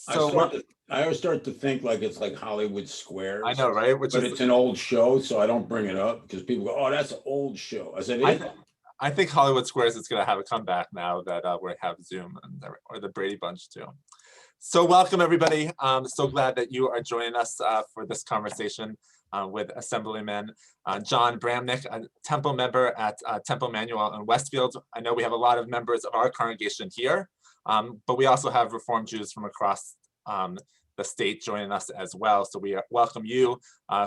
So I always start to think like it's like Hollywood Squares. I know, right? But it's an old show, so I don't bring it up because people go, "Oh, that's an old show." I said, I think Hollywood Squares is going to have a comeback now that we have Zoom or the Brady Bunch too. So welcome everybody. So glad that you are joining us for this conversation with Assemblyman John Bramnick, a Temple member at Temple Emanu-El in Westfield. I know we have a lot of members of our congregation here, but we also have Reformed Jews from across the state joining us as well. So we welcome you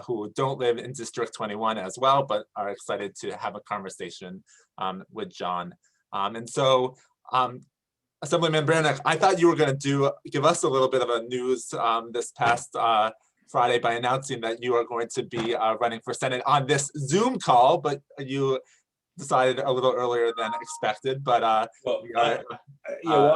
who don't live in District 21 as well, but are excited to have a conversation with John. Assemblyman Bramnick, I thought you were going to give us a little bit of a news this past Friday by announcing that you are going to be running for Senate on this Zoom call, but you decided a little earlier than expected. But I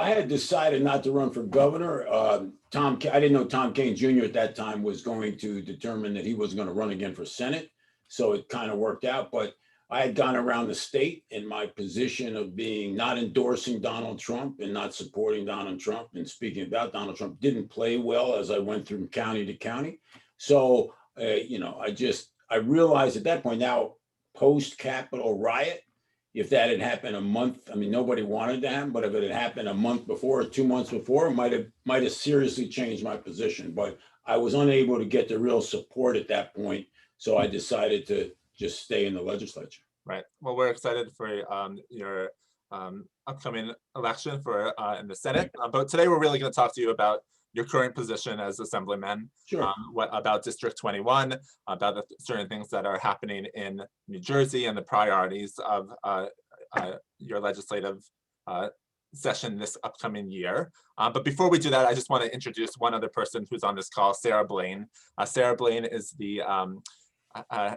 had decided not to run for governor. I didn't know Tom Kean Jr. at that time was going to determine that he wasn't going to run again for Senate, so it kind of worked out. But I had gone around the state in my position of being not endorsing Donald Trump and not supporting Donald Trump and speaking about Donald Trump didn't play well as I went from county to county. So, I realized at that point now, post-Capitol riot, if that had happened a month, I mean, nobody wanted to happen, but if it had happened a month before or 2 months before, it might have seriously changed my position. But I was unable to get the real support at that point. So I decided to just stay in the legislature. Right. Well, we're excited for your upcoming election for in the Senate. But today we're really going to talk to you about your current position as Assemblyman. Sure. What about District 21, about the certain things that are happening in New Jersey and the priorities of your legislative session this upcoming year. But before we do that, I just want to introduce one other person who's on this call, Sarah Blaine. Sarah Blaine is the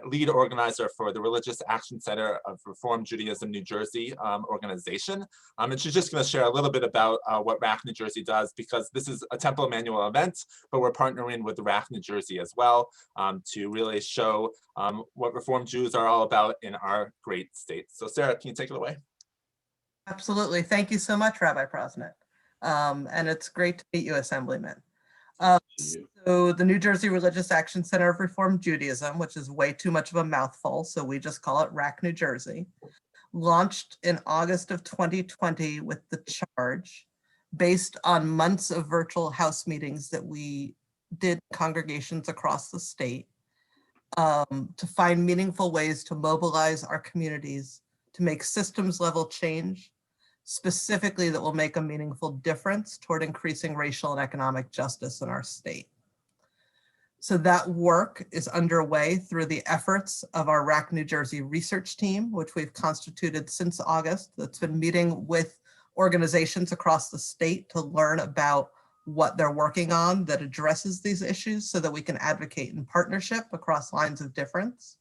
lead organizer for the Religious Action Center of Reformed Judaism New Jersey organization. And she's just going to share a little bit about what RAC New Jersey does, because this is a Temple Emanu-El event, but we're partnering with RAC New Jersey as well to really show what Reformed Jews are all about in our great state. So Sarah, can you take it away? Absolutely. Thank you so much, Rabbi Prosnit. And it's great to meet you, Assemblyman. So the New Jersey Religious Action Center of Reformed Judaism, which is way too much of a mouthful, so we just call it RAC New Jersey, launched in August of 2020 with the charge, based on months of virtual house meetings that we did congregations across the state, to find meaningful ways to mobilize our communities to make systems level change, specifically that will make a meaningful difference toward increasing racial and economic justice in our state. So that work is underway through the efforts of our RAC New Jersey research team, which we've constituted since August, that's been meeting with organizations across the state to learn about what they're working on that addresses these issues so that we can advocate in partnership across lines of difference.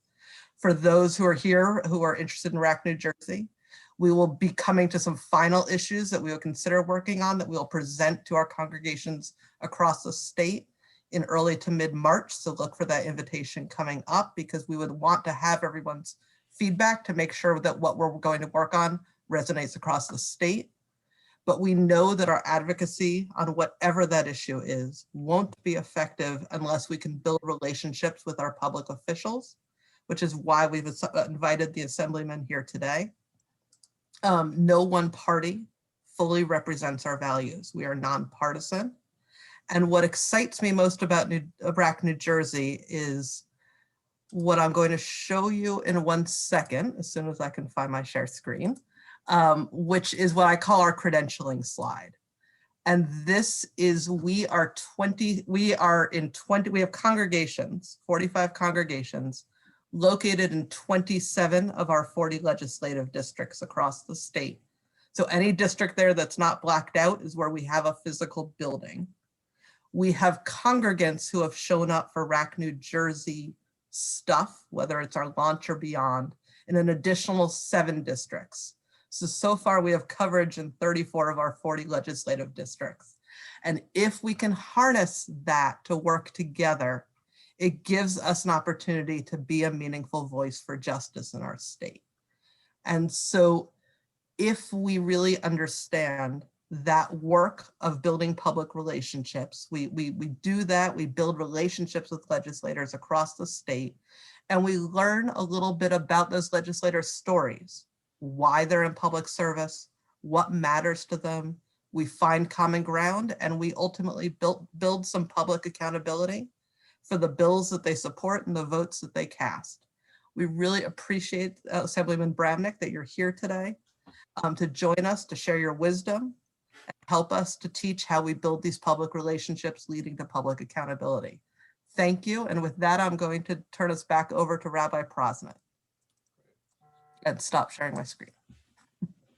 For those who are here who are interested in RAC New Jersey, we will be coming to some final issues that we will consider working on that we will present to our congregations across the state in early to mid-March. So look for that invitation coming up, because we would want to have everyone's feedback to make sure that what we're going to work on resonates across the state. But we know that our advocacy on whatever that issue is won't be effective unless we can build relationships with our public officials, which is why we've invited the Assemblyman here today. No one party fully represents our values. We are nonpartisan. And what excites me most about RAC New Jersey is what I'm going to show you in 1 second, as soon as I can find my share screen, which is what I call our credentialing slide. And this is, we have congregations, 45 congregations, located in 27 of our 40 legislative districts across the state. So any district there that's not blacked out is where we have a physical building. We have congregants who have shown up for RAC New Jersey stuff, whether it's our launch or beyond, in an additional 7 districts. So far we have coverage in 34 of our 40 legislative districts. And if we can harness that to work together, it gives us an opportunity to be a meaningful voice for justice in our state. And so if we really understand that work of building public relationships. We do that. We build relationships with legislators across the state, and we learn a little bit about those legislators' stories, why they're in public service, what matters to them. We find common ground, and we ultimately build some public accountability for the bills that they support and the votes that they cast. We really appreciate, Assemblyman Bramnick, that you're here today to join us, to share your wisdom, and help us to teach how we build these public relationships leading to public accountability. Thank you. And with that, I'm going to turn us back over to Rabbi Prosnit and stop sharing my screen.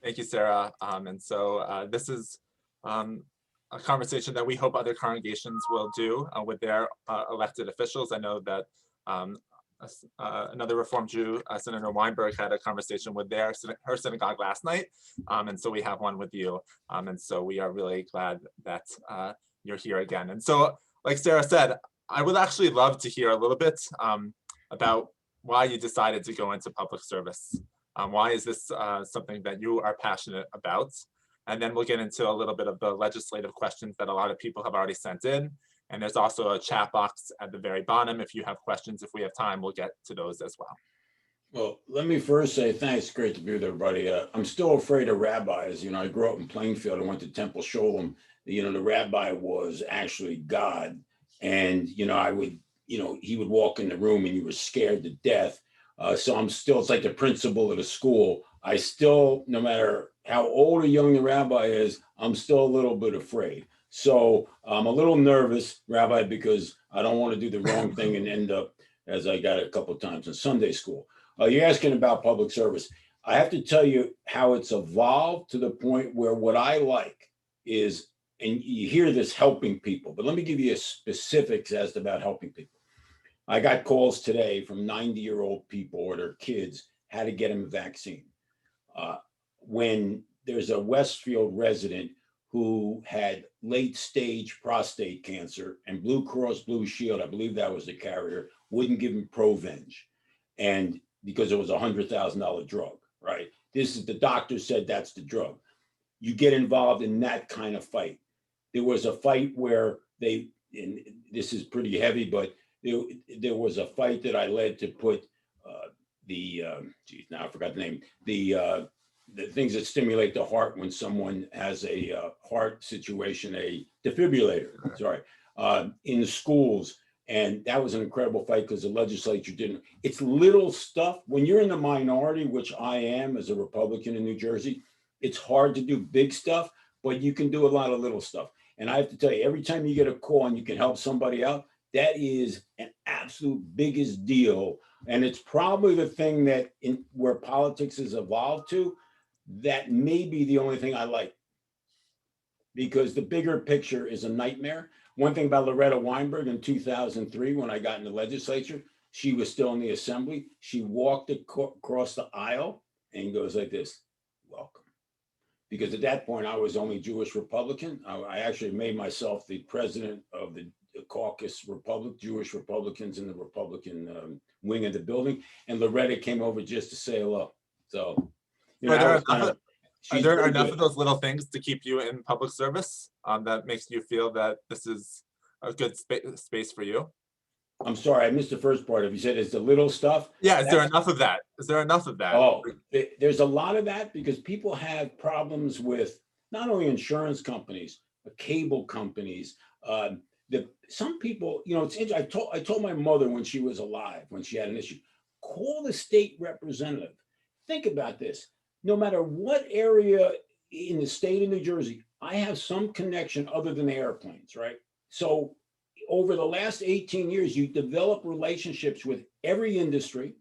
Thank you, Sarah. And so this is a conversation that we hope other congregations will do with their elected officials. I know that another Reform Jew, Senator Weinberg, had a conversation with her synagogue last night. And so we have one with you. And so we are really glad that you're here again. And so, like Sarah said, I would actually love to hear a little bit about why you decided to go into public service. Why is this something that you are passionate about? And then we'll get into a little bit of the legislative questions that a lot of people have already sent in. And there's also a chat box at the very bottom. If you have questions, if we have time, we'll get to those as well. Well, let me first say thanks. Great to be with everybody. I'm still afraid of rabbis. You know, I grew up in Plainfield. I went to Temple Sholem. You know, the rabbi was actually God. And, you know, he would walk in the room and you were scared to death. So I'm still, it's like the principal of the school. I still, no matter how old or young the rabbi is, I'm still a little bit afraid. So I'm a little nervous, Rabbi, because I don't want to do the wrong thing and end up, as I got a couple of times in Sunday school. You're asking about public service. I have to tell you how it's evolved to the point where what I like is, and you hear this, helping people, but let me give you specifics as to about helping people. I got calls today from 90-year-old people or their kids, how to get them a vaccine. When there's a Westfield resident who had late stage prostate cancer and Blue Cross Blue Shield, I believe that was the carrier, wouldn't give him Provenge. And because it was a $100,000 drug, right? This is, the doctor said that's the drug. You get involved in that kind of fight. There was a fight where and this is pretty heavy, but there was a fight that I led to put now I forgot the name, the things that stimulate the heart when someone has a heart situation, a defibrillator, sorry, in the schools. And that was an incredible fight because the legislature didn't. It's little stuff. When you're in the minority, which I am as a Republican in New Jersey, it's hard to do big stuff, but you can do a lot of little stuff. And I have to tell you, every time you get a call and you can help somebody out, that is an absolute biggest deal. And it's probably the thing that where politics has evolved to, that may be the only thing I like. Because the bigger picture is a nightmare. One thing about Loretta Weinberg in 2003, when I got in the legislature, she was still in the assembly. She walked across the aisle and goes like this, welcome. Because at that point, I was only Jewish Republican. I actually made myself the president of the caucus Jewish Republicans in the Republican wing of the building. And Loretta came over just to say hello. So, you know, are there enough of those little things to keep you in public service that makes you feel that this is a good space for you? I'm sorry, I missed the first part of you said, is the little stuff? Yeah, is there enough of that? Is there enough of that? Oh, there's a lot of that because people have problems with not only insurance companies, but cable companies. Some people, you know, it's interesting. I told my mother when she was alive, when she had an issue, call the state representative. Think about this. No matter what area in the state of New Jersey, I have some connection other than the airplanes, right? So over the last 18 years, you develop relationships with every industry,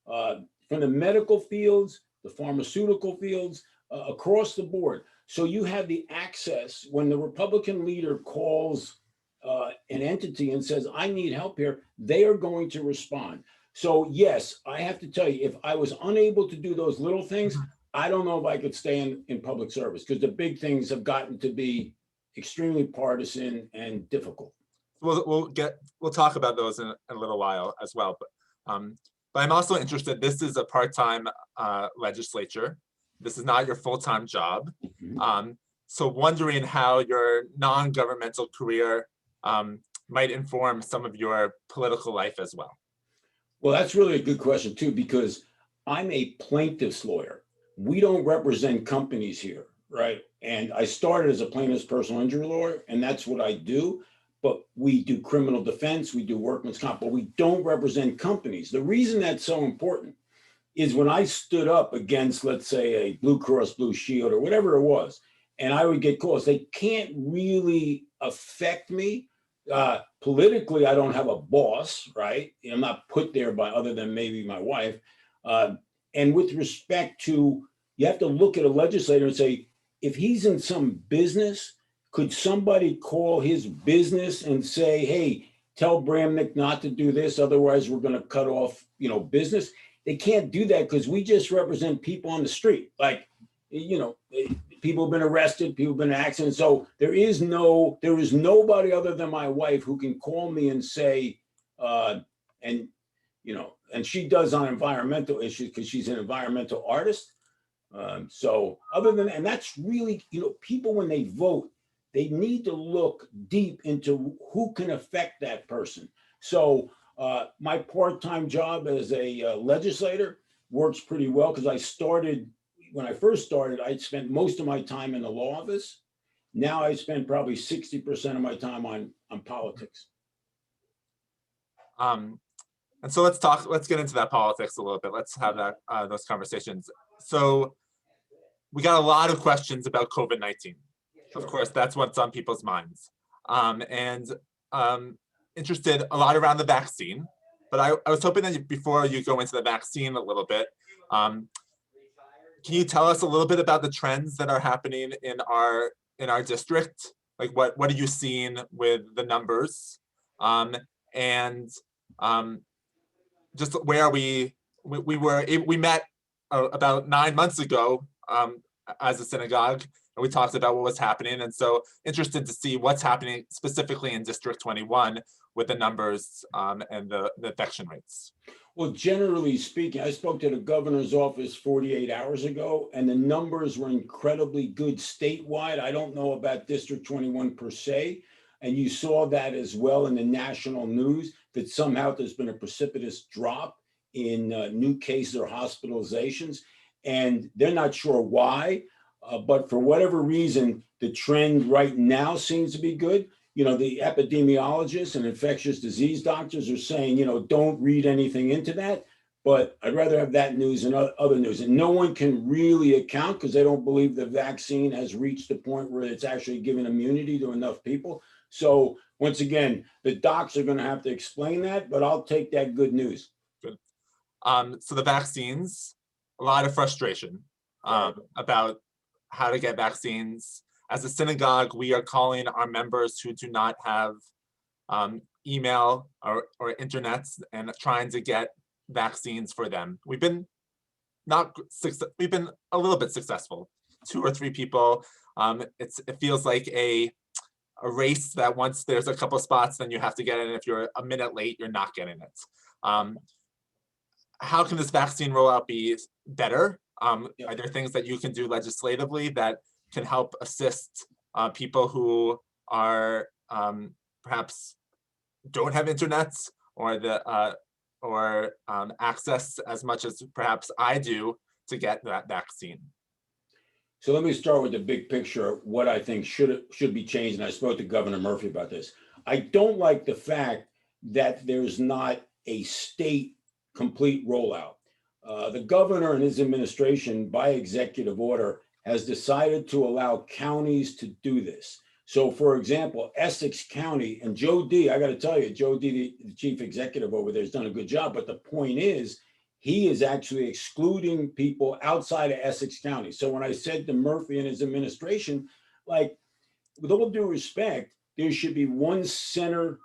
from the medical fields, the pharmaceutical fields, across the board. So you have the access when the Republican leader calls an entity and says, I need help here, they are going to respond. So yes, I have to tell you, if I was unable to do those little things, I don't know if I could stay in public service because the big things have gotten to be extremely partisan and difficult. We'll talk about those in a little while as well. But I'm also interested, this is a part-time legislature. This is not your full-time job. Mm-hmm. So wondering how your non-governmental career might inform some of your political life as well. Well, that's really a good question too, because I'm a plaintiff's lawyer. We don't represent companies here, right? And I started as a plaintiff's personal injury lawyer, and that's what I do. But we do criminal defense, we do workman's comp, but we don't represent companies. The reason that's so important is when I stood up against, let's say, a Blue Cross Blue Shield or whatever it was, and I would get calls, they can't really affect me. Politically, I don't have a boss, right? I'm not put there by other than maybe my wife. And with respect to, you have to look at a legislator and say, if he's in some business, could somebody call his business and say, hey, tell Bramnick not to do this, otherwise we're going to cut off, business? They can't do that because we just represent people on the street. Like, people have been arrested, people have been in accidents. So there is nobody other than my wife who can call me and say, and she does on environmental issues because she's an environmental artist. So other than, and that's really, people when they vote, they need to look deep into who can affect that person. So my part-time job as a legislator works pretty well because when I first started, I spent most of my time in the law office. Now I spend probably 60% of my time on politics. And so let's get into that politics a little bit. Let's have those conversations. So we got a lot of questions about COVID-19. Of course, that's what's on people's minds. Interested a lot around the vaccine, but I was hoping that before you go into the vaccine a little bit, can you tell us a little bit about the trends that are happening in our district? Like what are you seeing with the numbers? Just where are we met about 9 months ago as a synagogue, and we talked about what was happening. And so interested to see what's happening specifically in District 21 with the numbers and the infection rates. Well, generally speaking, I spoke to the governor's office 48 hours ago, and the numbers were incredibly good statewide. I don't know about District 21 per se. And you saw that as well in the national news, that somehow there's been a precipitous drop in new cases or hospitalizations. And they're not sure why, but for whatever reason, the trend right now seems to be good. The epidemiologists and infectious disease doctors are saying, don't read anything into that, but I'd rather have that news than other news. And no one can really account because they don't believe the vaccine has reached the point where it's actually giving immunity to enough people. So once again, the docs are going to have to explain that, but I'll take that good news. Good. So the vaccines, a lot of frustration about how to get vaccines. As a synagogue, we are calling our members who do not have email or internet and trying to get vaccines for them. We've been a little bit successful. 2 or 3 people. It feels like a race that once there's a couple spots, then you have to get in. If you're a minute late, you're not getting it. How can this vaccine rollout be better? Are there things that you can do legislatively that can help assist people who are perhaps don't have internet or access as much as perhaps I do to get that vaccine? So let me start with the big picture, what I think should be changed. And I spoke to Governor Murphy about this. I don't like the fact that there's not a state complete rollout. The governor and his administration, by executive order, has decided to allow counties to do this. So for example, Essex County, and Joe D, I got to tell you, Joe D, the chief executive over there, has done a good job. But the point is, he is actually excluding people outside of Essex County. So when I said to Murphy and his administration, like, with all due respect, there should be one center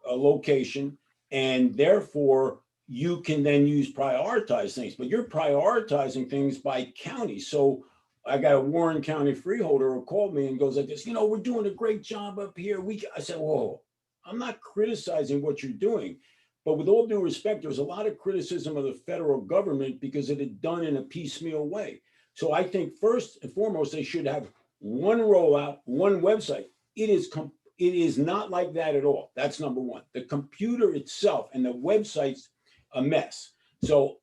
location, and therefore you can then prioritize things, but you're prioritizing things by county. So I got a Warren County freeholder who called me and goes like this, we're doing a great job up here. I said, whoa, I'm not criticizing what you're doing. But with all due respect, there was a lot of criticism of the federal government because it had done in a piecemeal way. So I think first and foremost, they should have one rollout, one website. It is not like that at all. That's number one. The computer itself and the website's a mess. So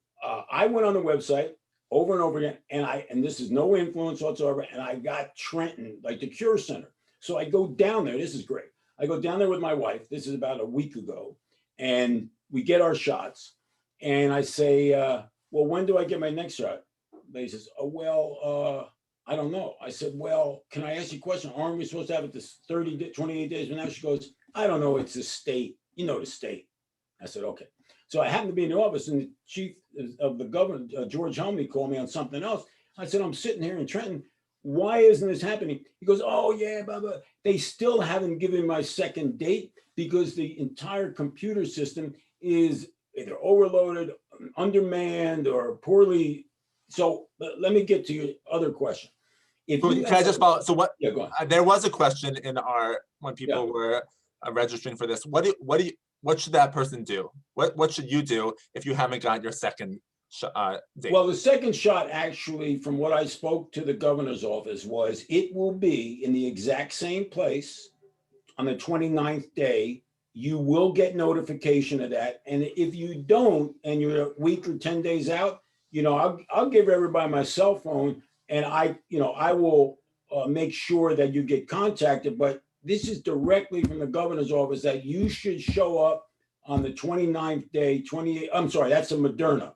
I went on the website over and over again, and this is no influence whatsoever, and I got Trenton, like the Cure Center. So I go down there. This is great. I go down there with my wife. This is about a week ago, and we get our shots. And I say, well, when do I get my next shot? They says, oh, well, I don't know. I said, well, can I ask you a question? Aren't we supposed to have it this 28 days from now? She goes, I don't know. It's the state. You know, the state. I said, okay. So I happened to be in the office, and the chief of the governor, George Helmy, called me on something else. I said, I'm sitting here in Trenton. Why isn't this happening? He goes, oh, yeah, blah, blah. They still haven't given my second date because the entire computer system is either overloaded, undermanned, or poorly. So let me get to your other question. Can I just follow? So what? Yeah, go on. There was a question in when people were registering for this. What should that person do? What should you do if you haven't got your second date? Well, the second shot, actually, from what I spoke to the governor's office, was it will be in the exact same place on the 29th day. You will get notification of that. And if you don't, and you're a week or 10 days out, I'll give everybody my cell phone, and I will make sure that you get contacted. But this is directly from the governor's office that you should show up on the 29th day, I'm sorry, that's a Moderna.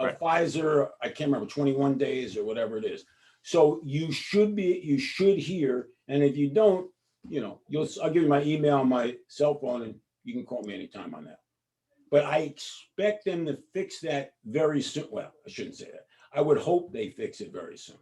Right. Pfizer, I can't remember, 21 days or whatever it is. So you should hear. And if you don't, I'll give you my email, my cell phone, and you can call me anytime on that. But I expect them to fix that very soon. Well, I shouldn't say that. I would hope they fix it very soon.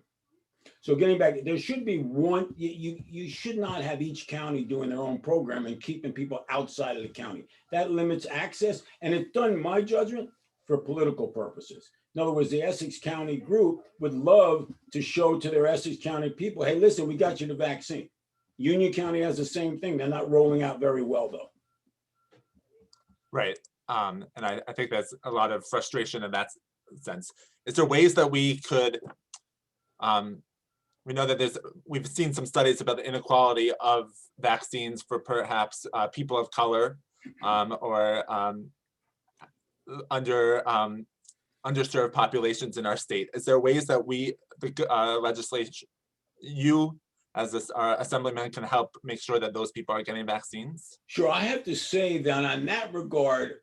So getting back, there should be one, you should not have each county doing their own program and keeping people outside of the county. That limits access, and it's done, in my judgment, for political purposes. In other words, the Essex County group would love to show to their Essex County people, hey, listen, we got you the vaccine. Union County has the same thing. They're not rolling out very well, though. Right. And I think there's a lot of frustration in that sense. Is there ways that we could, we know that we've seen some studies about the inequality of vaccines for perhaps people of color or underserved populations in our state. Is there ways that the legislature, you as Assemblyman, can help make sure that those people are getting vaccines? Sure. I have to say that on that regard,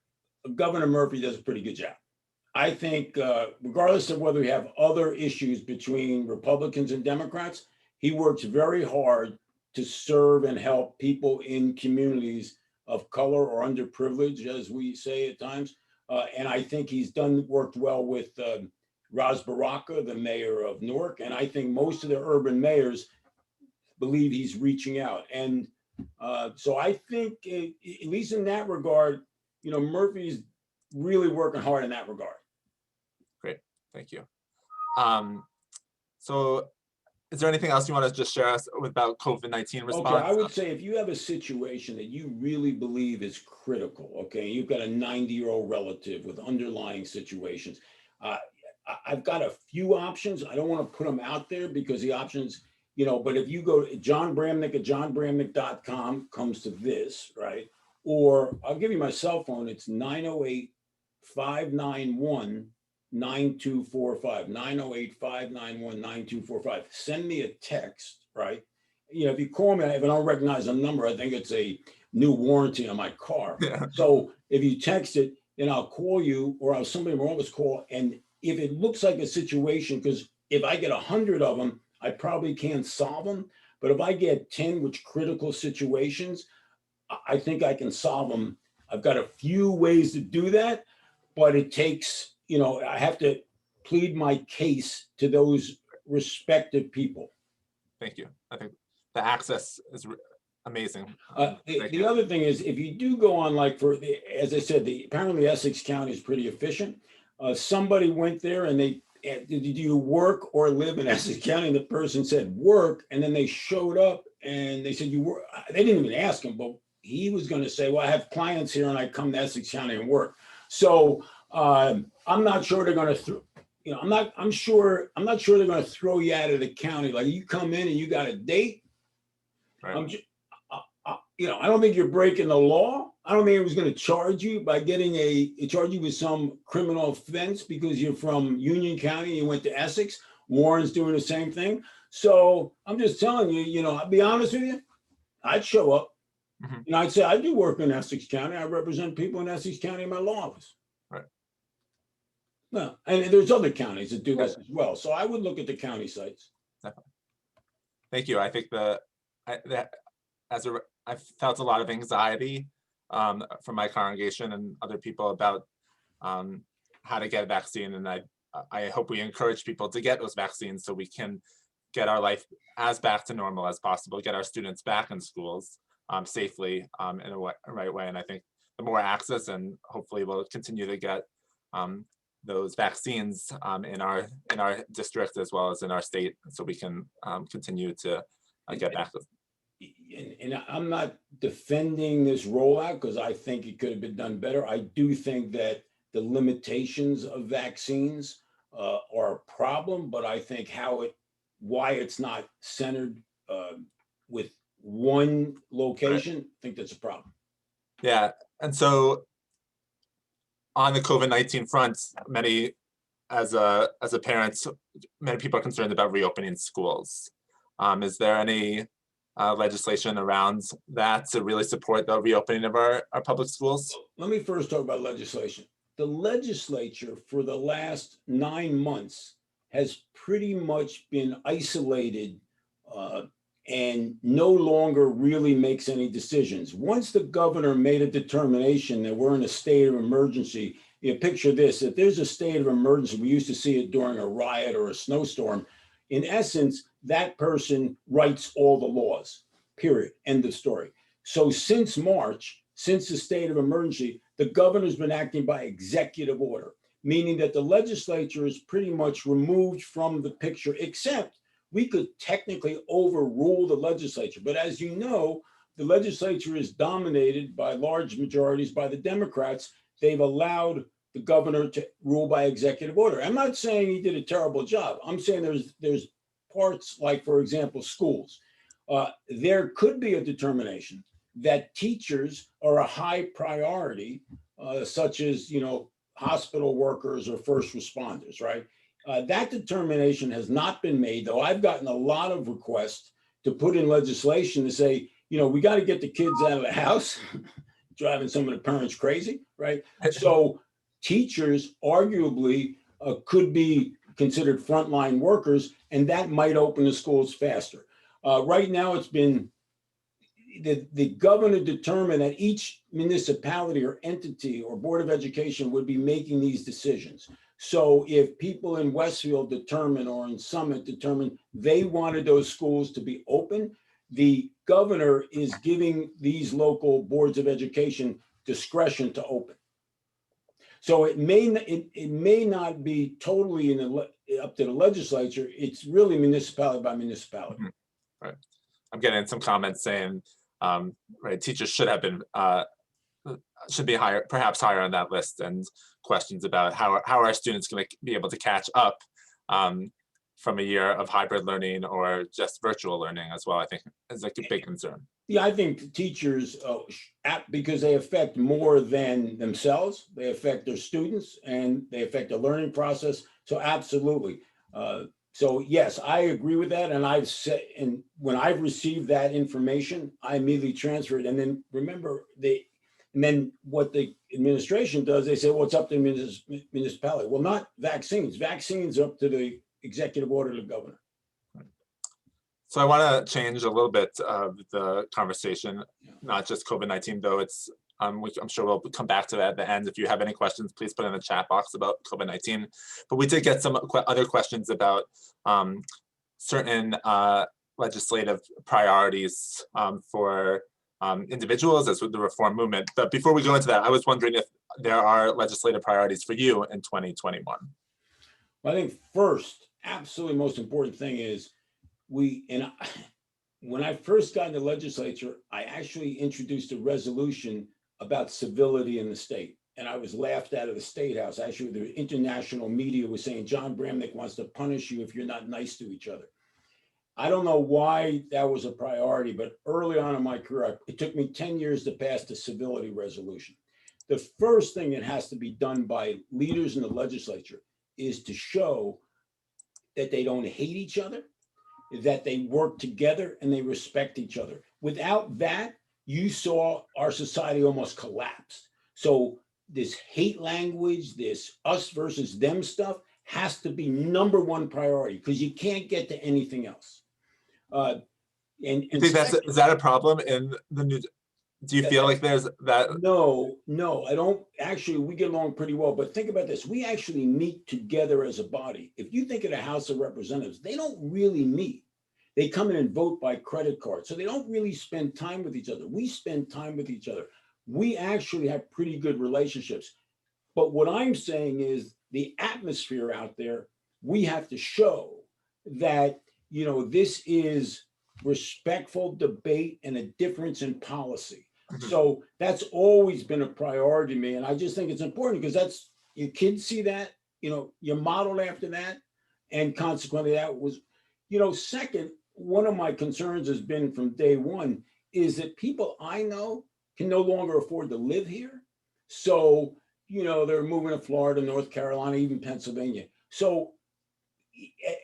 Governor Murphy does a pretty good job. I think regardless of whether we have other issues between Republicans and Democrats, he works very hard to serve and help people in communities of color or underprivileged, as we say at times. And I think he's worked well with Ras Baraka, the mayor of Newark. And I think most of the urban mayors believe he's reaching out. And so I think, at least in that regard, Murphy's really working hard in that regard. Great, thank you. So is there anything else you want to just share us about COVID-19 response? Okay, I would say if you have a situation that you really believe is critical, okay, you've got a 90-year-old relative with underlying situations, I've got a few options. I don't want to put them out there because the options, but if you go to John Bramnick at johnbramnick.com comes to this, right? Or I'll give you my cell phone. It's 908-591-9245, 908-591-9245. Send me a text, right? If you call me, if I don't recognize a number, I think it's a new warranty on my car. Yeah. So if you text it, then I'll call you, or I'll somebody in my office call. And if it looks like a situation, because if I get 100 of them, I probably can't solve them. But if I get 10 which critical situations, I think I can solve them. I've got a few ways to do that, but it takes, I have to plead my case to those respective people. Thank you. I think the access is amazing. The other thing is, if you do go on, as I said, apparently Essex County is pretty efficient. Somebody went there and did you work or live in Essex County? And the person said work, and then they showed up and they said you work. They didn't even ask him, but he was going to say, well, I have clients here and I come to Essex County and work. So I'm not sure they're going to you know, I'm not sure they're going to throw you out of the county. Like you come in and you got a date. Right. You know, I don't think you're breaking the law. I don't think it was going to charge you by charge you with some criminal offense because you're from Union County, you went to Essex. Warren's doing the same thing. So I'm just telling you, you know, I'll be honest with you, I'd show up. Mm-hmm. You know, I'd say I do work in Essex County. I represent people in Essex County in my law office. Right. No, and there's other counties that do this as well. So I would look at the county sites. Definitely. Thank you. I think I felt a lot of anxiety from my congregation and other people about how to get a vaccine, and I hope we encourage people to get those vaccines so we can get our life as back to normal as possible, get our students back in schools safely in a right way. And I think the more access, and hopefully we'll continue to get those vaccines in our district as well as in our state, so we can continue to get back. And I'm not defending this rollout because I think it could have been done better. I do think that the limitations of vaccines are a problem, but I think why it's not centered with one location, I think that's a problem. Yeah, and so on the COVID-19 front, as a parent, many people are concerned about reopening schools. Is there any legislation around that to really support the reopening of our public schools? Let me first talk about legislation. The legislature for the last 9 months has pretty much been isolated and no longer really makes any decisions. Once the governor made a determination that we're in a state of emergency, you picture this, if there's a state of emergency, we used to see it during a riot or a snowstorm. In essence, that person writes all the laws, period, end of story. So since March, since the state of emergency, the governor's been acting by executive order, meaning that the legislature is pretty much removed from the picture, except we could technically overrule the legislature. But as you know, the legislature is dominated by large majorities by the Democrats. They've allowed the governor to rule by executive order. I'm not saying he did a terrible job. I'm saying there's parts like, for example, schools. There could be a determination that teachers are a high priority, such as, you know, hospital workers or first responders, right? That determination has not been made, though I've gotten a lot of requests to put in legislation to say, you know, we got to get the kids out of the house, driving some of the parents crazy, right? So teachers arguably could be considered frontline workers, and that might open the schools faster. Right now, it's been the governor determined that each municipality or entity or board of education would be making these decisions. So if people in Westfield determine or in Summit determine they wanted those schools to be open, the governor is giving these local boards of education discretion to open. So it may not be totally up to the legislature. It's really municipality by municipality. Mm-hmm. Right. I'm getting some comments saying, right, teachers should have been should be higher, perhaps higher on that list, and questions about how are our students going to be able to catch up from a year of hybrid learning or just virtual learning as well. I think is like a big concern. Yeah, I think teachers, because they affect more than themselves, they affect their students and they affect the learning process. So absolutely. So yes, I agree with that. And I've said, and when I've received that information, I immediately transfer it. And then remember, and then what the administration does, they say, well, it's up to the municipality. Well, not vaccines. Vaccines are up to the executive order of the governor. So I want to change a little bit of the conversation, not just COVID-19, though it's, I'm sure we'll come back to that at the end. If you have any questions, please put in the chat box about COVID-19. But we did get some other questions about certain legislative priorities for individuals as with the reform movement. But before we go into that, I was wondering if there are legislative priorities for you in 2021. Well, I think first, absolutely most important thing is when I first got in the legislature, I actually introduced a resolution about civility in the state. and I was laughed out of the State House. Actually, the international media was saying John Bramnick wants to punish you if you're not nice to each other. I don't know why that was a priority, but early on in my career, it took me 10 years to pass the civility resolution. The first thing that has to be done by leaders in the legislature is to show that they don't hate each other, that they work together and they respect each other. Without that, you saw our society almost collapse. So this hate language, this us versus them stuff has to be #1 priority because you can't get to anything else. You think is that a problem in the new? Do you feel like there's that? No, I don't. Actually, we get along pretty well. But think about this: we actually meet together as a body. If you think of the House of Representatives, they don't really meet. They come in and vote by credit card, so they don't really spend time with each other. We spend time with each other. We actually have pretty good relationships. But what I'm saying is the atmosphere out there. We have to show that this is respectful debate and a difference in policy. So that's always been a priority to me. And I just think it's important because that's your kids see that, you're modeled after that. And consequently, that was, second, one of my concerns has been from day one is that people I know can no longer afford to live here. So, they're moving to Florida, North Carolina, even Pennsylvania. So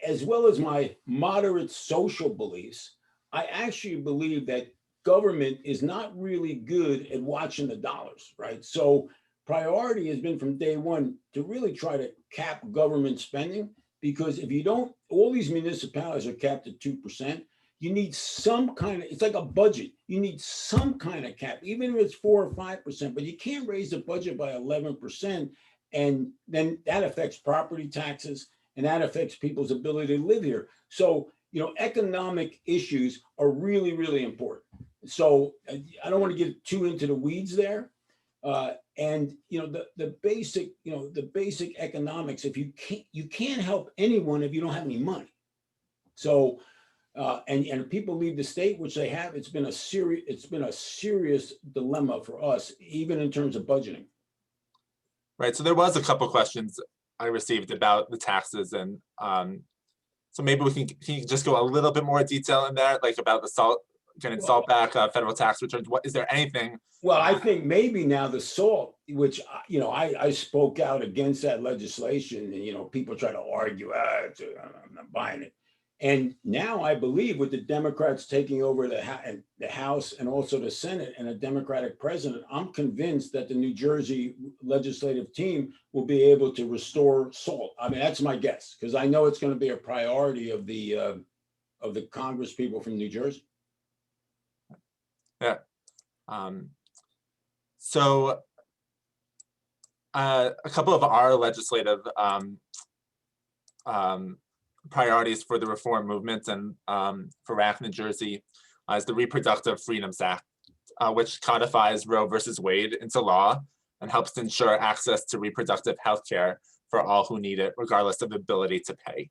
as well as my moderate social beliefs, I actually believe that government is not really good at watching the dollars, right? So priority has been from day one to really try to cap government spending, because if you don't, all these municipalities are capped at 2%. You need some kind of, it's like a budget. You need some kind of cap, even if it's 4 or 5%, but you can't raise the budget by 11%. And then that affects property taxes and that affects people's ability to live here. So, economic issues are really, really important. So I don't want to get too into the weeds there. And the basic economics, if you can't help anyone if you don't have any money. So and people leave the state, which they have. It's been a serious dilemma for us, even in terms of budgeting. Right. So there was a couple of questions I received about the taxes, and so maybe can you just go a little bit more detail in there, like about the getting salt back, federal tax returns. What is there anything? Well, I think maybe now the SALT, which I spoke out against that legislation, and people try to argue, I'm not buying it. And now I believe with the Democrats taking over the House and also the Senate and a Democratic president, I'm convinced that the New Jersey legislative team will be able to restore SALT. I mean, that's my guess, because I know it's going to be a priority of the Congress people from New Jersey. Yeah. So a couple of our legislative priorities for the reform movement and for RAC New Jersey is the Reproductive Freedoms Act, which codifies Roe versus Wade into law and helps to ensure access to reproductive health care for all who need it, regardless of ability to pay.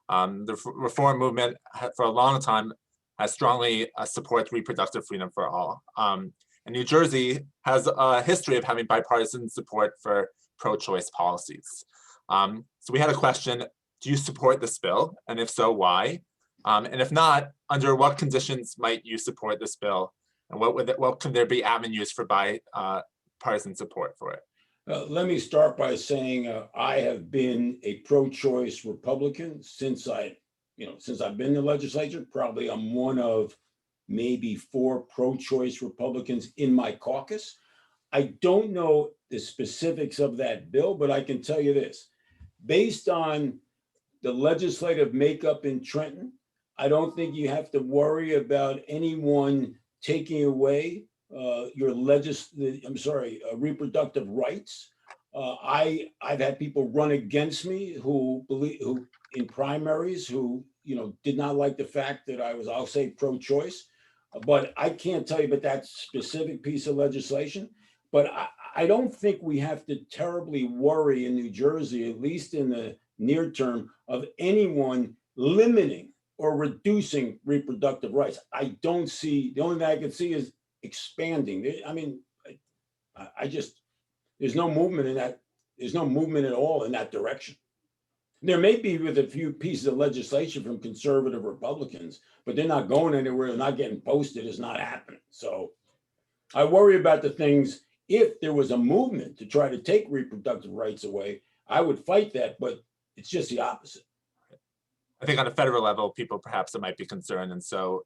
The reform movement for a long time has strongly supported reproductive freedom for all. And New Jersey has a history of having bipartisan support for pro-choice policies. So we had a question: do you support this bill? And if so, why? And if not, under what conditions might you support this bill? And what can there be avenues for bipartisan support for it? Let me start by saying I have been a pro-choice Republican since I've been in the legislature. Probably I'm one of maybe 4 pro-choice Republicans in my caucus. I don't know the specifics of that bill, but I can tell you this: based on the legislative makeup in Trenton, I don't think you have to worry about anyone taking away your reproductive rights. I've had people run against me who in primaries who did not like the fact that I'll say pro-choice, but I can't tell you about that specific piece of legislation. But I don't think we have to terribly worry in New Jersey, at least in the near term, of anyone limiting or reducing reproductive rights. I don't see, the only thing I can see is expanding. I mean, There's no movement in that. There's no movement at all in that direction. There may be with a few pieces of legislation from conservative Republicans, but they're not going anywhere. They're not getting posted. It's not happening. So I worry about the things. If there was a movement to try to take reproductive rights away, I would fight that, but it's just the opposite. I think on a federal level, people perhaps might be concerned. And so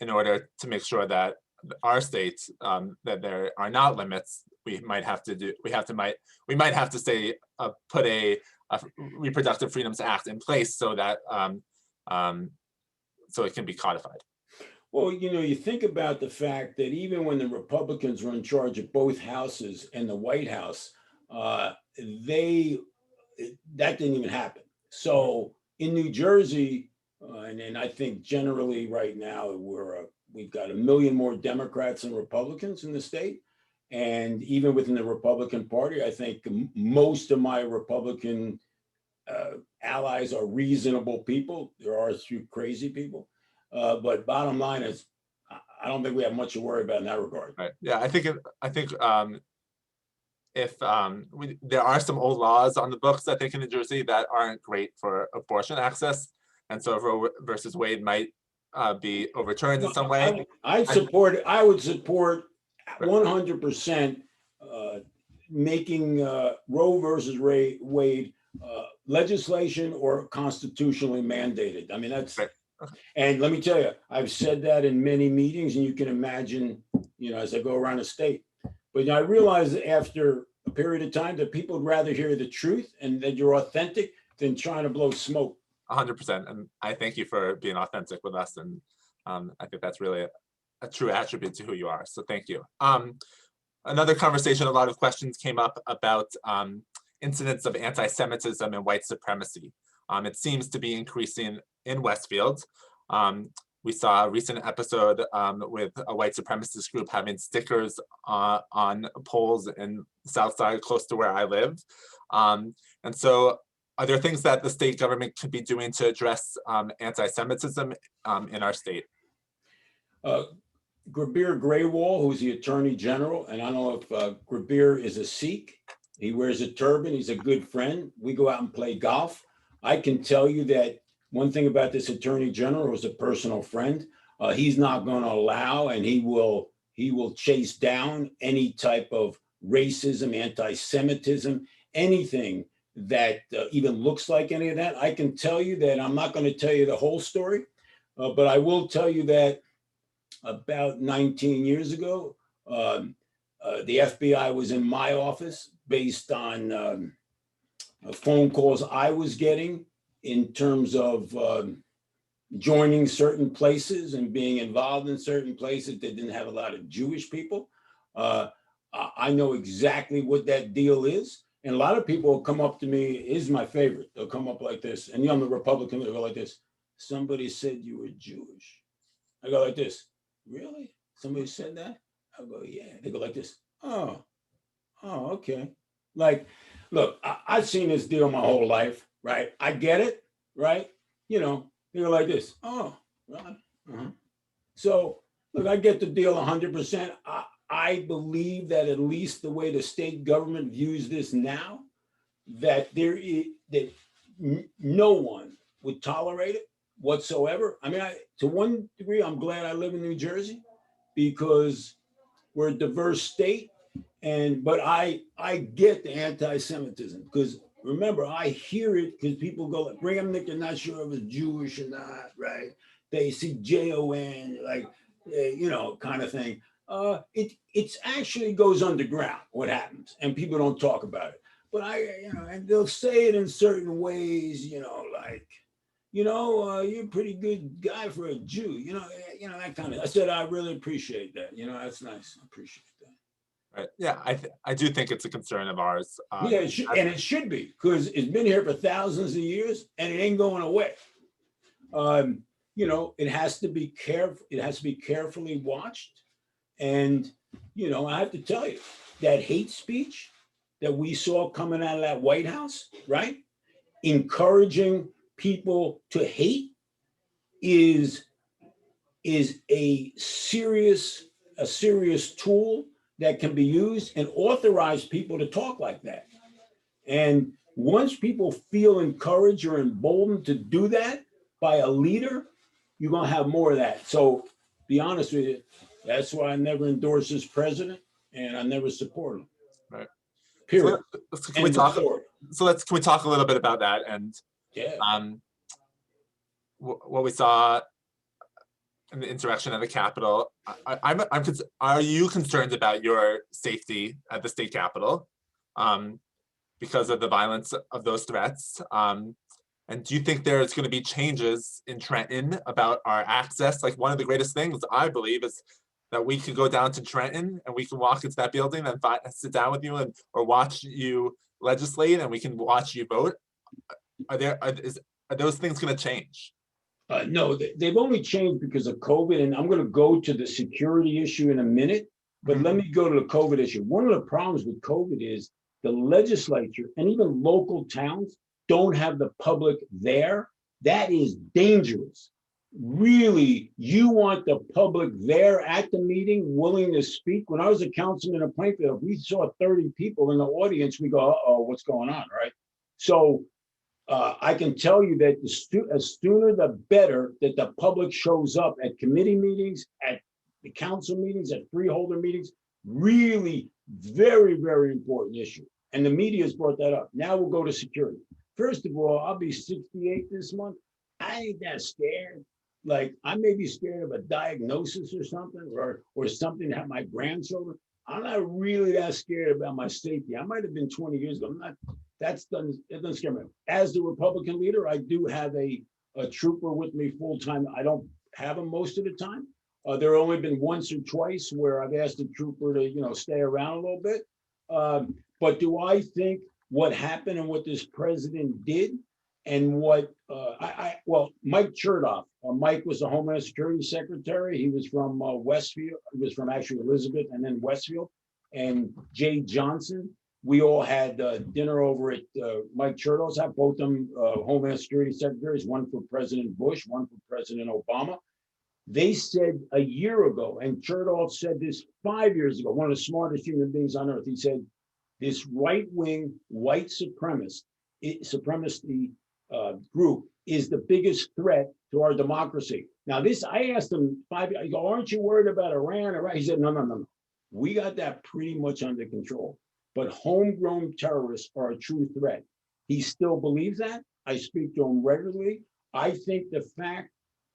in order to make sure that our states, that there are not limits, we might have to say, put a Reproductive Freedoms Act in place so that so it can be codified. Well, you think about the fact that even when the Republicans were in charge of both houses and the White House, that didn't even happen. So in New Jersey, and I think generally right now we've got 1 million more Democrats than Republicans in the state. And even within the Republican Party, I think most of my Republican allies are reasonable people. There are a few crazy people. But bottom line is, I don't think we have much to worry about in that regard. Right. Yeah, I think if there are some old laws on the books, I think in New Jersey that aren't great for abortion access, and so Roe versus Wade might be overturned in some way. I would support 100% making Roe versus Wade legislation or constitutionally mandated. I mean, that's right. And let me tell you, I've said that in many meetings, and you can imagine, as I go around the state. But I realize after a period of time that people would rather hear the truth and that you're authentic than trying to blow smoke. 100%. And I thank you for being authentic with us. And I think that's really a true attribute to who you are. So thank you. Another conversation, a lot of questions came up about incidents of anti-Semitism and white supremacy. It seems to be increasing in Westfield. We saw a recent episode with a white supremacist group having stickers on poles in South Side, close to where I live. And so are there things that the state government could be doing to address anti-Semitism in our state? Rabbi Graywall, who's the Attorney General, and I don't know if Rabbi is a Sikh. He wears a turban. He's a good friend. We go out and play golf. I can tell you that one thing about this Attorney General, who's a personal friend, he's not going to allow, and he will chase down any type of racism, anti-Semitism, anything that even looks like any of that. I can tell you that I'm not going to tell you the whole story, but I will tell you that about 19 years ago, the FBI was in my office based on phone calls I was getting in terms of joining certain places and being involved in certain places that didn't have a lot of Jewish people. I know exactly what that deal is. And a lot of people will come up to me, is my favorite. They'll come up like this. And I'm a Republican, they'll go like this. Somebody said you were Jewish. I go like this. Really? Somebody said that? I go, yeah. They go like this. Oh, okay. Like, look, I've seen this deal my whole life, right? I get it, right? They go like this. Oh, right. Uh-huh. So, look, I get the deal 100%. I believe that at least the way the state government views this now, that no one would tolerate it whatsoever. I mean, to one degree, I'm glad I live in New Jersey because we're a diverse state. But I get the anti-Semitism because remember, I hear it because people go like, Bramnick, they're not sure if it's Jewish or not, right? They see Jon, like, kind of thing. It actually goes underground what happens, and people don't talk about it. But and they'll say it in certain ways, like, you're a pretty good guy for a Jew, that kind of. I said I really appreciate that. That's nice. I appreciate that. Right. Yeah, I do think it's a concern of ours. Yeah, it should be because it's been here for thousands of years and it ain't going away. It has to be careful. It has to be carefully watched. And, I have to tell you that hate speech that we saw coming out of that White House, right? Encouraging people to hate is a serious tool that can be used and authorize people to talk like that. And once people feel encouraged or emboldened to do that by a leader, you're going to have more of that. So be honest with you, that's why I never endorse this president and I never support him. Right. Period. So, can we talk a little bit about that and what we saw in the insurrection at the Capitol? Are you concerned about your safety at the state Capitol because of the violence of those threats? And do you think there's going to be changes in Trenton about our access? Like, one of the greatest things I believe is that we can go down to Trenton and we can walk into that building and sit down with you or watch you legislate, and we can watch you vote. Are those things going to change? No, they've only changed because of COVID, and I'm going to go to the security issue in a minute, but let me go to the COVID issue. One of the problems with COVID is the legislature and even local towns don't have the public there. That is dangerous. Really, you want the public there at the meeting, willing to speak. When I was a councilman in Plainfield, we saw 30 people in the audience. We go, uh-oh, what's going on, right? So I can tell you that the sooner the better that the public shows up at committee meetings, at the council meetings, at freeholder meetings. Really very, very important issue. And the media has brought that up. Now we'll go to security. First of all, I'll be 68 this month. I ain't that scared. Like, I may be scared of a diagnosis or something, or something to have my grandchildren. I'm not really that scared about my safety. I might have been 20 years ago. I'm not. It doesn't scare me. As the Republican leader, I do have a trooper with me full time. I don't have him most of the time. There have only been once or twice where I've asked the trooper to, stay around a little bit. But do I think what happened and what this president did and what well, Mike Chertoff, Mike was the Homeland Security Secretary. He was from Westfield. He was from actually Elizabeth and then Westfield. And Jay Johnson, we all had dinner over at Mike Chertoff's house, both of them Homeland Security Secretaries, one for President Bush, one for President Obama. They said a year ago, and Chertoff said this 5 years ago, one of the smartest human beings on earth. He said, this right-wing white supremacist group is the biggest threat to our democracy. Now, this, I asked him 5 years ago, aren't you worried about Iran? He said, no. We got that pretty much under control. But homegrown terrorists are a true threat. He still believes that. I speak to him regularly. I think the fact,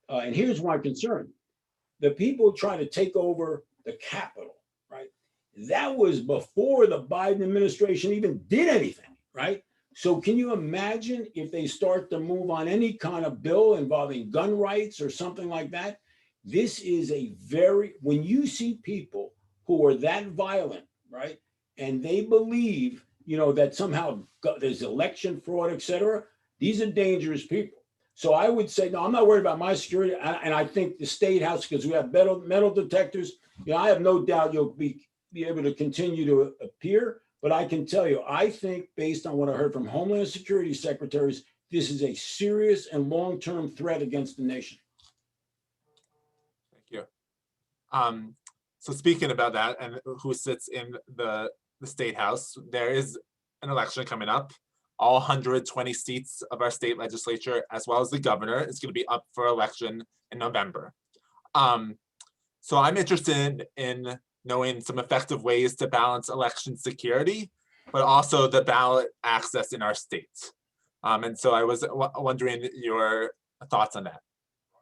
and here's my concern, the people trying to take over the Capitol, right? That was before the Biden administration even did anything, right? So can you imagine if they start to move on any kind of bill involving gun rights or something like that? This is when you see people who are that violent, right? And they believe, that somehow there's election fraud, et cetera. These are dangerous people. So I would say, no, I'm not worried about my security. And I think the State House, because we have metal detectors, I have no doubt you'll be able to continue to appear. But I can tell you, I think based on what I heard from Homeland Security secretaries, this is a serious and long-term threat against the nation. Thank you. So speaking about that and who sits in the State House, there is an election coming up. All 120 seats of our state legislature, as well as the governor, is going to be up for election in November. So I'm interested in knowing some effective ways to balance election security, but also the ballot access in our state. And so I was wondering your thoughts on that.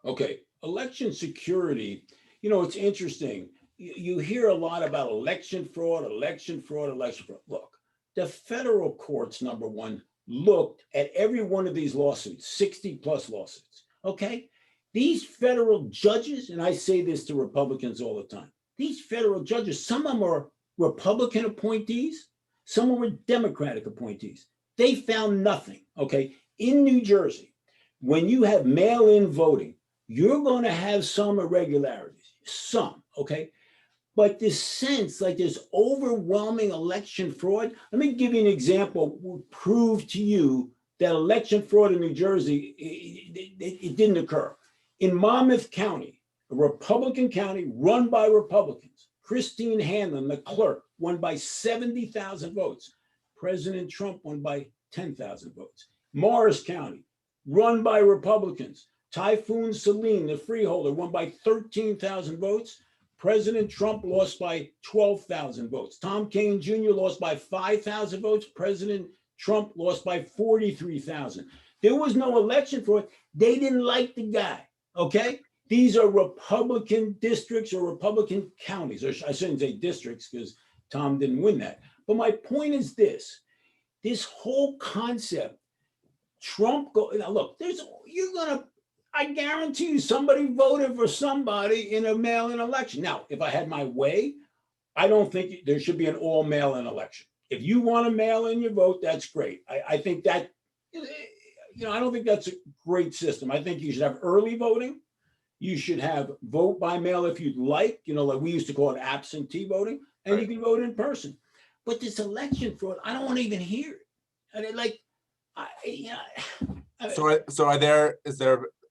Okay, election security, it's interesting. You hear a lot about election fraud. Look, the federal courts, number one, looked at every one of these lawsuits, 60 plus lawsuits, okay? These federal judges, and I say this to Republicans all the time, these federal judges, some of them are Republican appointees, some of them are Democratic appointees. They found nothing, okay? In New Jersey, when you have mail-in voting, you're going to have some irregularities, some, okay? But this sense like there's overwhelming election fraud. Let me give you an example. Will prove to you that election fraud in New Jersey, it didn't occur. In Monmouth County, a Republican county run by Republicans, Christine Hanlon, the clerk, won by 70,000 votes. President Trump won by 10,000 votes. Morris County, run by Republicans. Typhoon Celine, the freeholder, won by 13,000 votes. President Trump lost by 12,000 votes. Tom Kean Jr. lost by 5,000 votes. President Trump lost by 43,000. There was no election for it. They didn't like the guy, okay? These are Republican districts or Republican counties, or I shouldn't say districts because Tom didn't win that. But my point is this whole concept, Trump now look, I guarantee you somebody voted for somebody in a mail-in election. Now, if I had my way, I don't think there should be an all mail-in election. If you want to mail in your vote, that's great. I think that, I don't think that's a great system. I think you should have early voting. You should have vote by mail if you'd like, like we used to call it absentee voting, and you can vote in person. But this election fraud, I don't want to even hear it.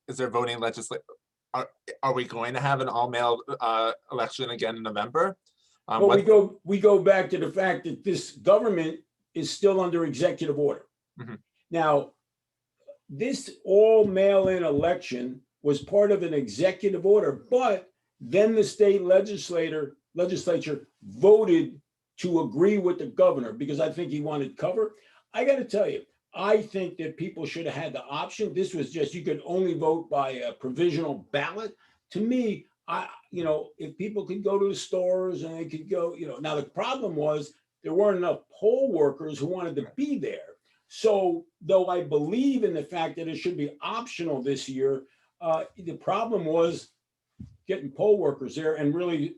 Is there voting legislation? Are we going to have an all-mail election again in November? Well, we go back to the fact that this government is still under executive order. Mm-hmm. Now, this all mail-in election was part of an executive order, but then the state legislature voted to agree with the governor because I think he wanted cover. I got to tell you, I think that people should have had the option. This was just, you could only vote by a provisional ballot. To me, if people could go to the stores and they could go, now the problem was there weren't enough poll workers who wanted to be there. So though I believe in the fact that it should be optional this year, the problem was getting poll workers there and really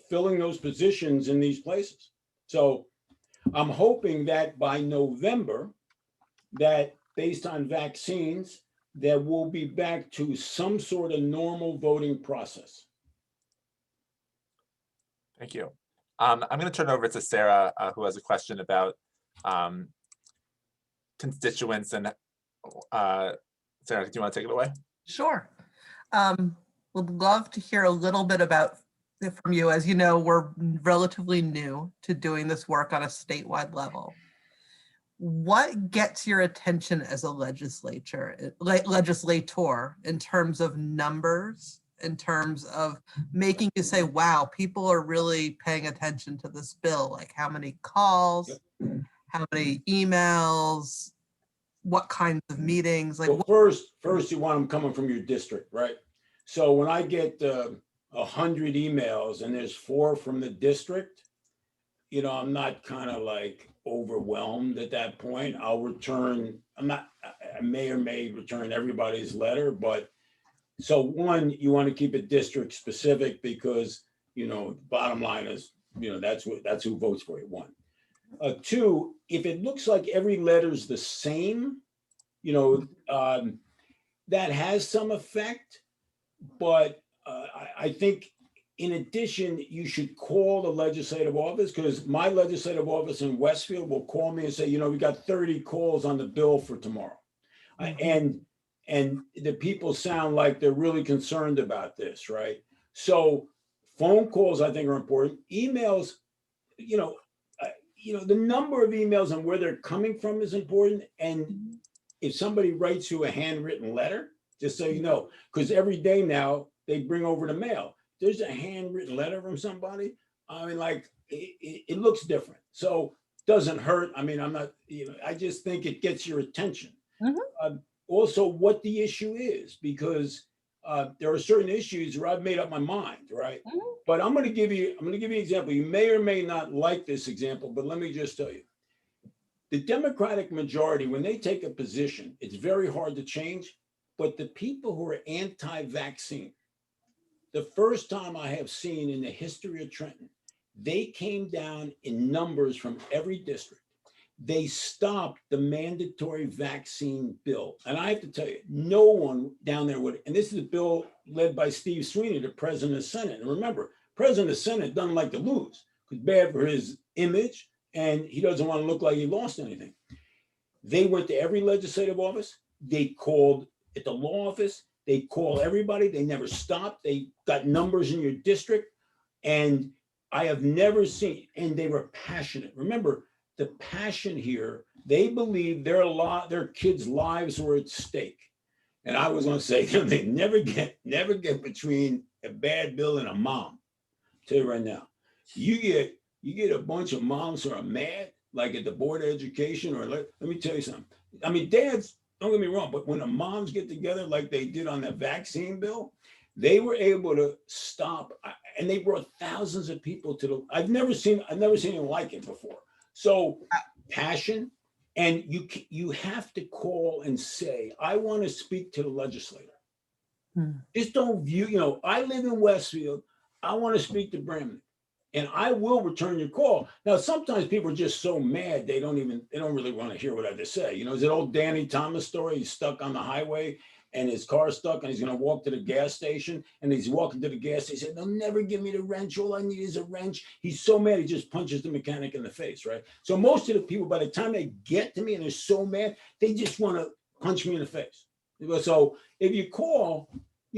filling those positions in these places. So I'm hoping that by November, that based on vaccines, that we'll be back to some sort of normal voting process. Thank you. I'm going to turn over to Sarah, who has a question about constituents. And Sarah, do you want to take it away? Sure. Would love to hear a little bit from you. As you know, we're relatively new to doing this work on a statewide level. What gets your attention as a legislator in terms of numbers, in terms of making you say, wow, people are really paying attention to this bill? Like how many calls, how many emails, what kinds of meetings? Like, well, first you want them coming from your district, right? So when I get 100 emails and there's 4 from the district, I'm not kind of like overwhelmed at that point. I may or may return everybody's letter, but so one, you want to keep it district specific because, bottom line is, that's who votes for you, 1. 2, if it looks like every letter's the same, that has some effect, but I think in addition, you should call the legislative office, because my legislative office in Westfield will call me and say, we got 30 calls on the bill for tomorrow. Mm-hmm. And the people sound like they're really concerned about this, right? So phone calls, I think, are important. Emails, the number of emails and where they're coming from is important. And if somebody writes you a handwritten letter, just so you know, because every day now they bring over the mail. There's a handwritten letter from somebody. I mean, like it looks different. So doesn't hurt. I mean, I'm not, I just think it gets your attention. Mm-hmm. Also what the issue is, because there are certain issues where I've made up my mind, right? Mm-hmm. But I'm going to give you an example. You may or may not like this example, but let me just tell you. The Democratic majority, when they take a position, it's very hard to change. But the people who are anti-vaccine, the first time I have seen in the history of Trenton, they came down in numbers from every district. They stopped the mandatory vaccine bill. And I have to tell you, no one down there would, and this is a bill led by Steve Sweeney, the president of the Senate. And remember, president of the Senate doesn't like to lose. It's bad for his image, and he doesn't want to look like he lost anything. They went to every legislative office. They called at the law office. They call everybody. They never stopped. They got numbers in your district. And I have never seen, and they were passionate. Remember, the passion here, they believe their kids' lives were at stake. And I was going to say, they never get between a bad bill and a mom. I'll tell you right now, you get a bunch of moms who are mad, like at the Board of Education, or let me tell you something. I mean, dads, don't get me wrong, but when the moms get together like they did on the vaccine bill, they were able to stop, and they brought thousands of people to the. I've never seen anything like it before. So passion, and you have to call and say, I want to speak to the legislator. Just don't view, I live in Westfield. I want to speak to Bramnick, and I will return your call. Now, sometimes people are just so mad they don't really want to hear what I have to say. Is that old Danny Thomas story? He's stuck on the highway and his car's stuck, and he's going to walk to the gas station, and he's walking to the gas station. He said, they'll never give me the wrench. All I need is a wrench. He's so mad, he just punches the mechanic in the face, right? So most of the people, by the time they get to me and they're so mad, they just want to punch me in the face. So if you call,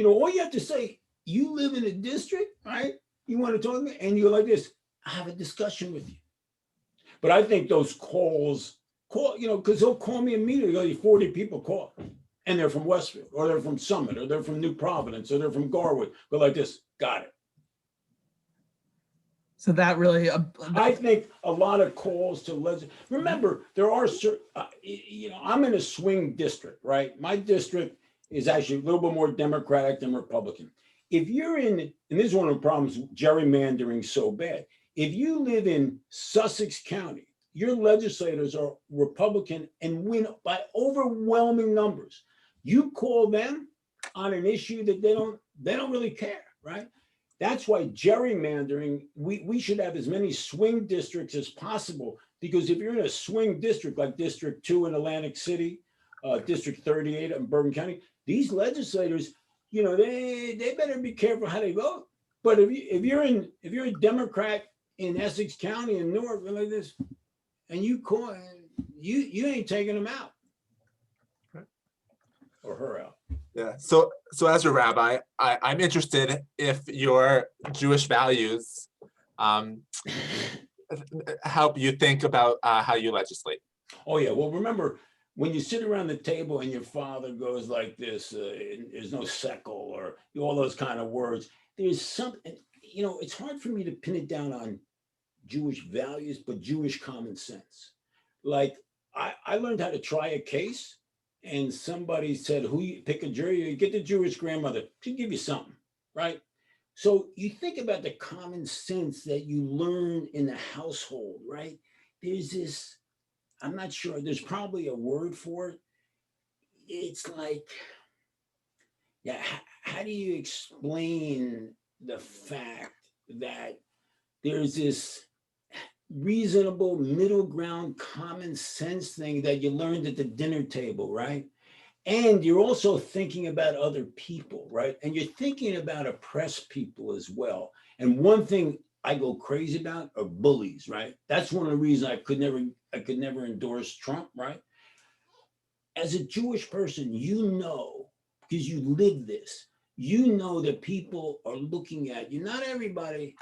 all you have to say, you live in a district, right? You want to talk to me? And you're like this, I have a discussion with you. But I think those calls, because they'll call me immediately, 40 people call. And they're from Westfield, or they're from Summit, or they're from New Providence, or they're from Garwood. But like this, got it. So that really, I think a lot of calls to remember, there are certain, I'm in a swing district, right? My district is actually a little bit more Democratic than Republican. If you're in, and this is one of the problems, gerrymandering so bad. If you live in Sussex County, your legislators are Republican and win by overwhelming numbers. You call them on an issue that they don't really care, right? That's why gerrymandering, we should have as many swing districts as possible, because if you're in a swing district like District 2 in Atlantic City, District 38 in Bergen County, these legislators, they better be careful how they vote. But if you're a Democrat in Essex County in Newark like this, and you call, you ain't taking them out. Or her out. Yeah. So as a rabbi, I'm interested if your Jewish values help you think about how you legislate. Oh yeah. Well, remember when you sit around the table and your father goes like this, there's no sekel, or all those kind of words. There's something, it's hard for me to pin it down on Jewish values, but Jewish common sense. Like I learned how to try a case. And somebody said, who you pick a jury, you get the Jewish grandmother, she'll give you something, right? So you think about the common sense that you learn in the household, right? There's this, I'm not sure, there's probably a word for it. It's like, how do you explain the fact that there's this reasonable middle ground common sense thing that you learned at the dinner table, right? And you're also thinking about other people, right? And you're thinking about oppressed people as well. And one thing I go crazy about are bullies, right? That's one of the reasons I could never endorse Trump, right? As a Jewish person, because you live this, that people are looking at you. Not everybody,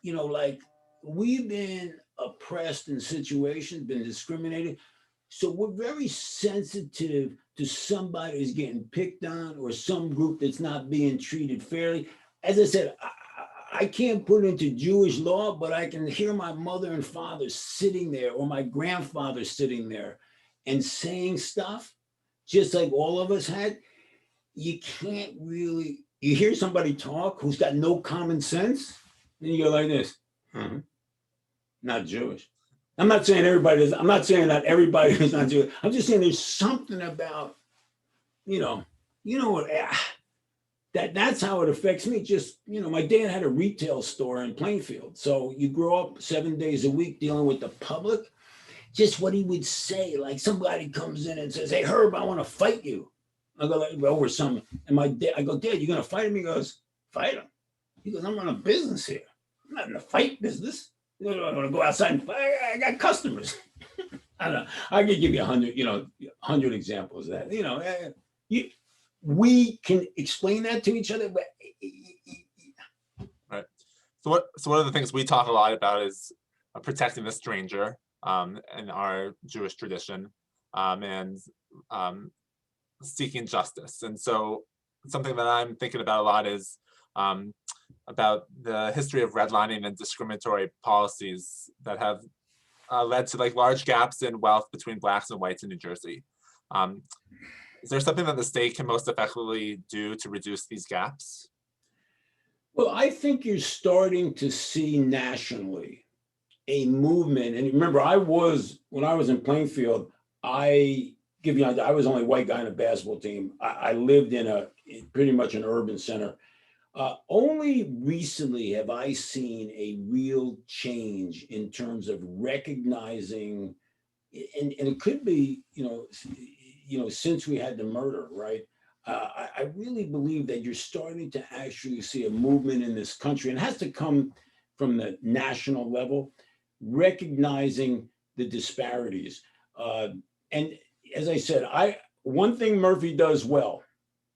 like, we've been oppressed in situations, been discriminated. So we're very sensitive to somebody who's getting picked on, or some group that's not being treated fairly. As I said, I can't put it into Jewish law, but I can hear my mother and father sitting there, or my grandfather sitting there and saying stuff, just like all of us had. You can't really, you hear somebody talk who's got no common sense, and you go like this. Not Jewish. I'm not saying everybody is. I'm not saying that everybody is not Jewish. I'm just saying there's something about, what, that's how it affects me. Just, my dad had a retail store in Plainfield. So you grow up 7 days a week dealing with the public. Just what he would say, like somebody comes in and says, hey, Herb, I want to fight you. I go, like, over something. And I go, Dad, you going to fight him? He goes, fight him. He goes, I'm running a business here. I'm not in the fight business. I want to go outside and fight. I got customers. I don't know. I could give you 100 examples of that. We can explain that to each other, but right. So one of the things we talk a lot about is protecting the stranger in our Jewish tradition, and seeking justice. And so something that I'm thinking about a lot is about the history of redlining and discriminatory policies that have led to like large gaps in wealth between Blacks and whites in New Jersey. Is there something that the state can most effectively do to reduce these gaps? Well, I think you're starting to see nationally a movement. And remember, when I was in Plainfield, I was the only white guy on a basketball team. I lived in pretty much an urban center. Only recently have I seen a real change in terms of recognizing, and it could be, since we had the murder, right? I really believe that you're starting to actually see a movement in this country, and it has to come from the national level, recognizing the disparities. And as I said, one thing Murphy does well,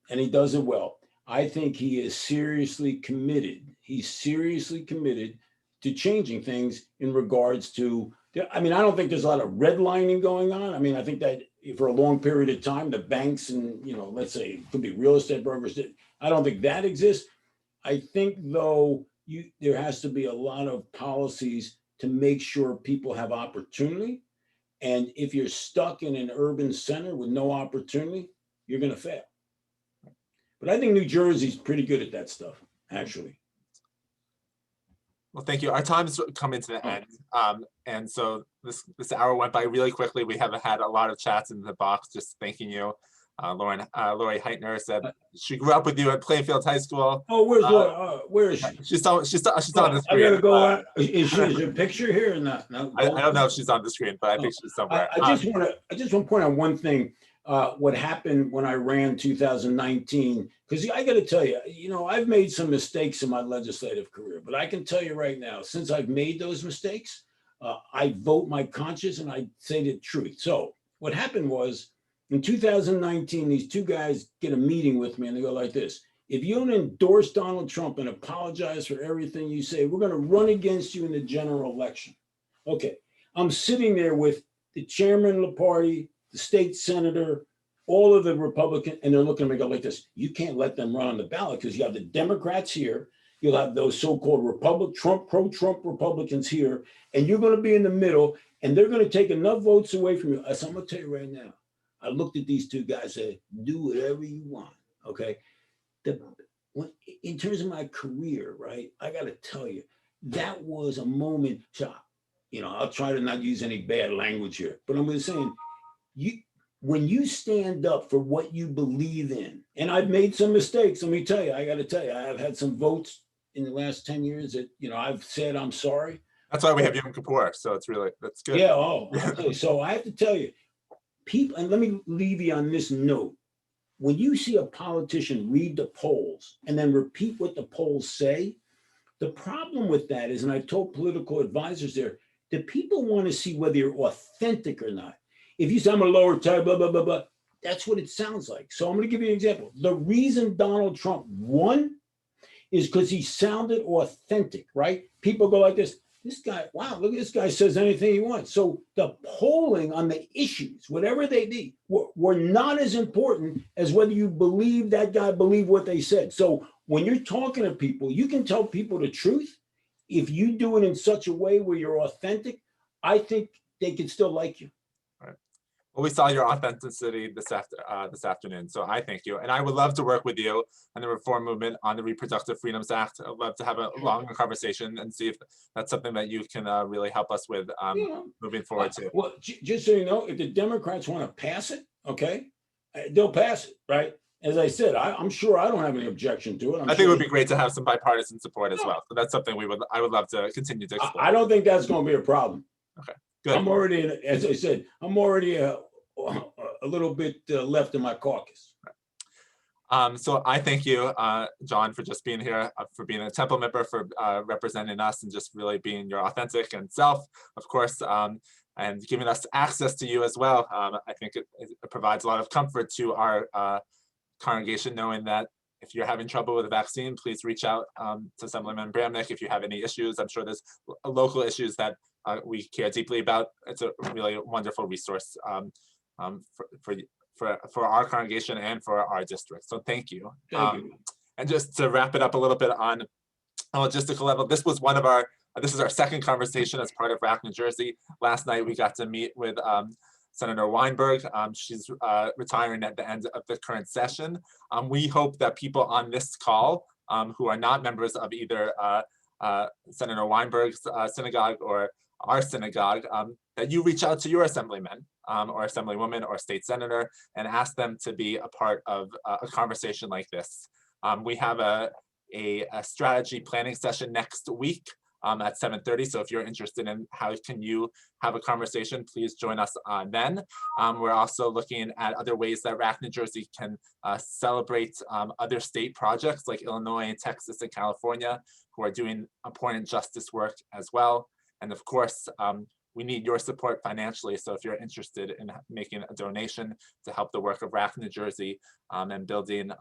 and he does it well, I think he is seriously committed. He's seriously committed to changing things in regards to, I don't think there's a lot of redlining going on. I think that for a long period of time, the banks and, let's say it could be real estate brokers, I don't think that exists. I think though, there has to be a lot of policies to make sure people have opportunity. And if you're stuck in an urban center with no opportunity, you're going to fail. But I think New Jersey's pretty good at that stuff, actually. Well, thank you. Our time is coming to the end. And so this hour went by really quickly. We have had a lot of chats in the box, just thanking you. Lori Heitner said she grew up with you at Plainfield High School. Oh, where's Lori? Where is she? She's on the screen. I gotta go. Is there a picture here or not? No, I don't know if she's on the screen, but I think she's somewhere. I just want to point out one thing. What happened when I ran 2019, because I got to tell you, I've made some mistakes in my legislative career, but I can tell you right now, since I've made those mistakes, I vote my conscience and I say the truth. So what happened was in 2019, these two guys get a meeting with me and they go like this: if you don't endorse Donald Trump and apologize for everything you say, we're going to run against you in the general election. Okay, I'm sitting there with the chairman of the party, the state senator, all of the Republicans, and they're looking at me go like this: you can't let them run on the ballot because you have the Democrats here, you'll have those so-called pro-Trump Republicans here, and you're going to be in the middle, and they're going to take enough votes away from you. So I'm going to tell you right now, I looked at these two guys and said, do whatever you want, okay? In terms of my career, right, I got to tell you, that was a moment, I'll try to not use any bad language here, but I'm just saying, when you stand up for what you believe in, and I've made some mistakes, let me tell you, I got to tell you, I have had some votes in the last 10 years that, I've said I'm sorry. That's why we have Yom Kippur, so that's good. Yeah, okay. So I have to tell you, people, and let me leave you on this note. When you see a politician read the polls and then repeat what the polls say, the problem with that is, and I told political advisors there, that people want to see whether you're authentic or not. If you say I'm a lower tier, blah, blah, blah, blah, that's what it sounds like. So I'm going to give you an example. The reason Donald Trump won is because he sounded authentic, right? People go like this guy, wow, look at this guy says anything he wants. So the polling on the issues, whatever they be, were not as important as whether you believe that guy believed what they said. So when you're talking to people, you can tell people the truth. If you do it in such a way where you're authentic, I think they can still like you. Well, we saw your authenticity this afternoon, so I thank you. And I would love to work with you on the reform movement on the Reproductive Freedoms Act. I'd love to have a longer conversation and see if that's something that you can really help us with moving forward too. Well, just so you know, if the Democrats want to pass it, okay, they'll pass it, right? As I said, I'm sure I don't have any objection to it. I think it would be great to have some bipartisan support as well. So that's something I would love to continue to explore. I don't think that's going to be a problem. Okay. Good. I'm already, as I said, I'm already a little bit left in my caucus. So I thank you, John, for just being here, for being a Temple member, for representing us and just really being your authentic and self, of course, and giving us access to you as well. I think it provides a lot of comfort to our congregation, knowing that if you're having trouble with the vaccine, please reach out to Assemblyman Bramnick. If you have any issues, I'm sure there's local issues that we care deeply about. It's a really wonderful resource for our congregation and for our district. So thank you. Thank you. And just to wrap it up a little bit on a logistical level, this was one of our, this is our second conversation as part of RAC New Jersey. Last night we got to meet with Senator Weinberg. She's retiring at the end of the current session. We hope that people on this call who are not members of either Senator Weinberg's synagogue or our synagogue, that you reach out to your assemblyman or assemblywoman or state senator and ask them to be a part of a conversation like this. We have a strategy planning session next week at 7:30. So if you're interested in how can you have a conversation, please join us then. We're also looking at other ways that RAC New Jersey can celebrate other state projects like Illinois and Texas and California who are doing important justice work as well. And of course, we need your support financially. So if you're interested in making a donation to help the work of RAC New Jersey and building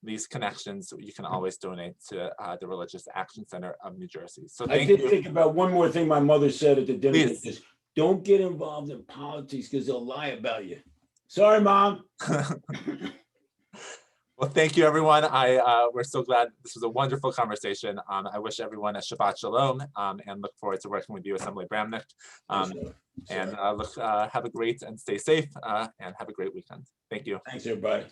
these connections, you can always donate to the Religious Action Center of New Jersey. So I did think about one more thing my mother said at the dinner. Is, don't get involved in politics because they'll lie about you. Sorry, Mom. Well, thank you, everyone. We're so glad. This was a wonderful conversation. I wish everyone a Shabbat Shalom and look forward to working with you, Assembly Bramnick. And have a great and stay safe and have a great weekend. Thank you. Thanks, everybody.